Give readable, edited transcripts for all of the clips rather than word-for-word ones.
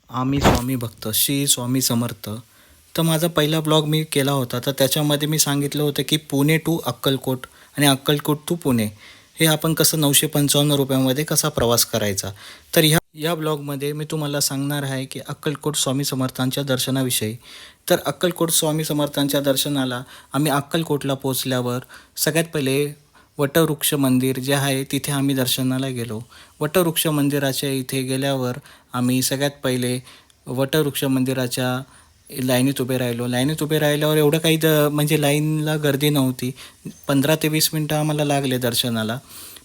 आम्ही स्वामी भक्त श्री स्वामी समर्थ. तर माझा पहिला ब्लॉग मी केला होता, तर त्याच्यामध्ये मी सांगितलं होतं की पुणे टू अक्कलकोट आणि अक्कलकोट टू पुणे हे आपण कसं 955 रुपयामध्ये कसा प्रवास करायचा. तर या ब्लॉगमध्ये मी तुम्हाला सांगणार आहे की अक्कलकोट स्वामी समर्थांच्या दर्शनाविषयी. तर अक्कलकोट स्वामी समर्थांच्या दर्शनाला आम्ही अक्कलकोटला पोचल्यावर सगळ्यात पहिले वटवृक्ष मंदिर जे आहे तिथे आम्ही दर्शनाला गेलो. वटवृक्ष मंदिराच्या इथे गेल्यावर आम्ही सगळ्यात पहिले वटवृक्ष मंदिराच्या लाईनीत उभे राहिलो. लाईनीत उभे राहिल्यावर एवढं काही म्हणजे लाईनला गर्दी नव्हती. 15 ते 20 मिनटं आम्हाला लागले दर्शनाला.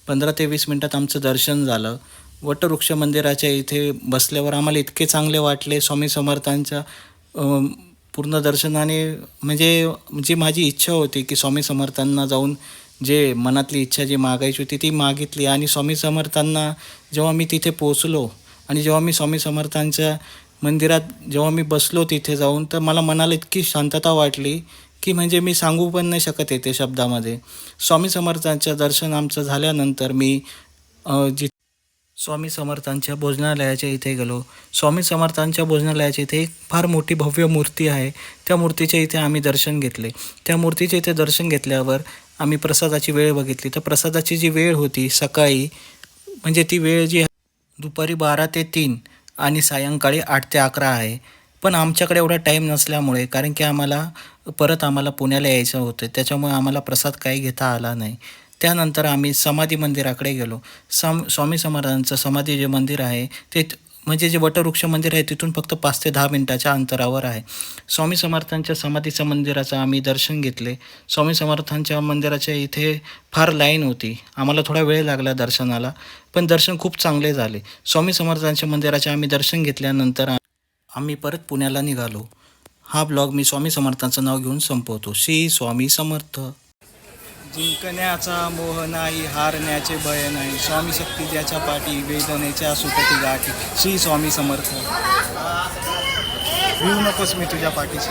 15 ते 20 मिनटात आमचं दर्शन झालं. वटवृक्ष मंदिराच्या इथे बसल्यावर आम्हाला इतके चांगले वाटले स्वामी समर्थांच्या पूर्ण दर्शनाने. म्हणजे जी माझी इच्छा होती की स्वामी समर्थांना जाऊन जे मनातली इच्छा जी मागायची होती ती मागितली. आणि स्वामी समर्थांना जेव्हा मी तिथे पोचलो आणि जेव्हा मी स्वामी समर्थांच्या मंदिरात जेव्हा मी बसलो तिथे जाऊन, तर मला मनाला इतकी शांतता वाटली की म्हणजे मी सांगू पण नाही शकत येते शब्दामध्ये. स्वामी समर्थांचं दर्शन आमचं झाल्यानंतर मी स्वामी समर्थांच्या भोजनालयाच्या इथे गेलो. स्वामी समर्थांच्या भोजनालयाच्या इथे एक फार मोठी भव्य मूर्ती आहे. त्या मूर्तीच्या इथे आम्ही दर्शन घेतले. त्या मूर्तीच्या इथे दर्शन घेतल्यावर आम्ही प्रसादाची वेळ बघितली. तर प्रसादाची जी वेळ होती सकाळी, म्हणजे ती वेळ जी दुपारी 12 ते 3 आणि सायंकाळी 8 ते 11 आहे. पण आमच्याकडे एवढा टाईम नसल्यामुळे, कारण की आम्हाला पुण्याला यायचं होतं, त्याच्यामुळे आम्हाला प्रसाद काही घेता आला नाही. त्यानंतर आम्ही समाधी मंदिराकडे गेलो. स्वामी समर्थांचं समाधी जे मंदिर आहे ते म्हणजे जे वटवृक्ष मंदिर आहे तिथून फक्त 5 ते 10 मिनटाच्या अंतरावर आहे. स्वामी समर्थांच्या समाधीचं मंदिराचं आम्ही दर्शन घेतले. स्वामी समर्थांच्या मंदिराच्या इथे फार लाईन होती. आम्हाला थोडा वेळ लागला दर्शनाला, पण दर्शन खूप चांगले झाले. स्वामी समर्थांच्या मंदिराचे आम्ही दर्शन घेतल्यानंतर आम्ही परत पुण्याला निघालो. हा ब्लॉग मी स्वामी समर्थांचं नाव घेऊन संपवतो. श्री स्वामी समर्थ. जिंकण्याचा मोह नाही, हारण्याचे भय नाही, स्वामी शक्ती ज्याच्या पाठी, वेदनेच्या सुटती गाठी. श्री स्वामी समर्थ. भिवू नकोस, मी तुझ्या पाठीशी.